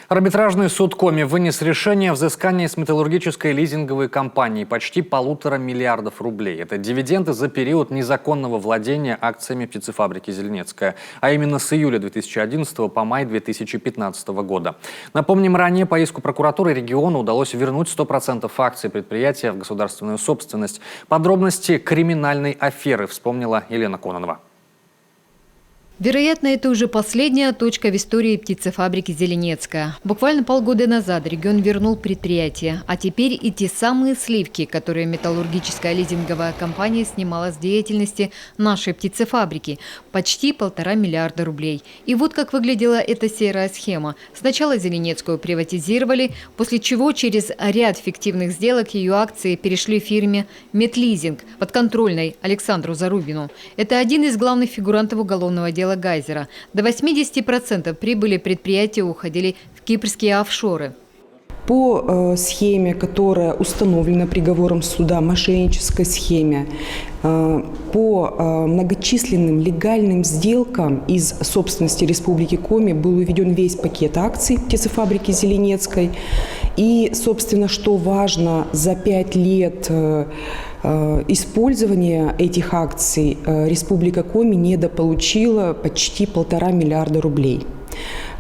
Арбитражный суд Коми вынес решение о взыскании с металлургической лизинговой компании почти 1,5 миллиарда рублей. Это дивиденды за период незаконного владения акциями птицефабрики «Зеленецкая», а именно с июля 2011 по май 2015 года. Напомним, ранее по иску прокуратуры региона удалось вернуть 100% акций предприятия в государственную собственность. Подробности криминальной аферы вспомнила Елена Кононова. Вероятно, это уже последняя точка в истории птицефабрики «Зеленецкая». Буквально полгода назад регион вернул предприятие, а теперь и те самые сливки, которые металлургическая лизинговая компания снимала с деятельности нашей птицефабрики – почти 1,5 миллиарда рублей. И вот как выглядела эта серая схема. Сначала «Зеленецкую» приватизировали, после чего через ряд фиктивных сделок ее акции перешли фирме «Метлизинг», подконтрольной Александру Зарубину. Это один из главных фигурантов уголовного дела Гайзера. До 80% прибыли предприятия уходили в кипрские офшоры. По схеме, которая установлена приговором суда, мошеннической схеме, по многочисленным легальным сделкам из собственности Республики Коми был уведен весь пакет акций птицефабрики «Зеленецкой». И, собственно, что важно, за 5 лет использования этих акций Республика Коми недополучила почти 1,5 миллиарда рублей.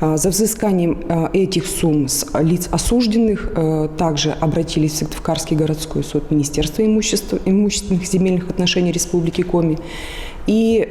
За взысканием этих сумм с лиц осужденных также обратились в Сыктывкарский городской суд, Министерство имущественных и земельных отношений Республики Коми. И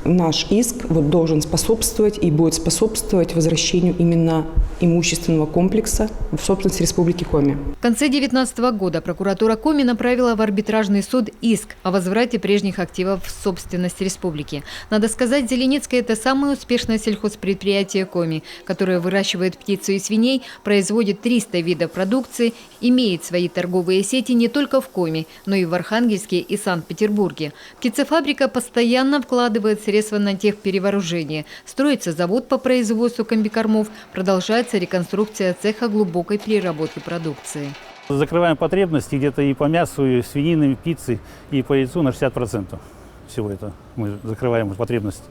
наш иск должен способствовать и будет способствовать возвращению именно имущественного комплекса в собственность Республики Коми. В конце 2019 года прокуратура Коми направила в арбитражный суд иск о возврате прежних активов в собственность республики. Надо сказать, «Зеленецкая» – это самое успешное сельхозпредприятие Коми, которое выращивает птицу и свиней, производит 300 видов продукции, имеет свои торговые сети не только в Коми, но и в Архангельске и Санкт-Петербурге. Птицефабрика постоянно вкладывает средства на техперевооружение. Строится завод по производству комбикормов, продолжается реконструкция цеха глубокой переработки продукции. Закрываем потребности где-то и по мясу, и свинины, и пиццы, и по яйцу на 60%. Всего это мы закрываем потребности.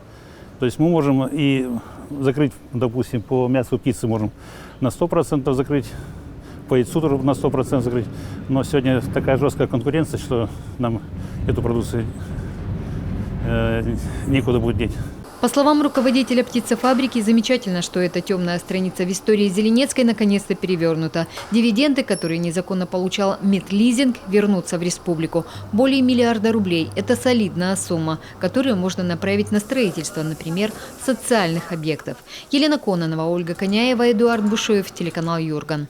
То есть мы можем и закрыть, допустим, по мясу, птицы можем на 100% закрыть, по яйцу тоже на 100% закрыть. Но сегодня такая жесткая конкуренция, что нам эту продукцию некуда будет деть. По словам руководителя птицефабрики, замечательно, что эта темная страница в истории Зеленецкой наконец-то перевернута. Дивиденды, которые незаконно получал Метлизинг, вернутся в республику. Более миллиарда рублей – это солидная сумма, которую можно направить на строительство, например, социальных объектов. Елена Кононова, Ольга Коняева, Эдуард Бушуев, телеканал Юрган.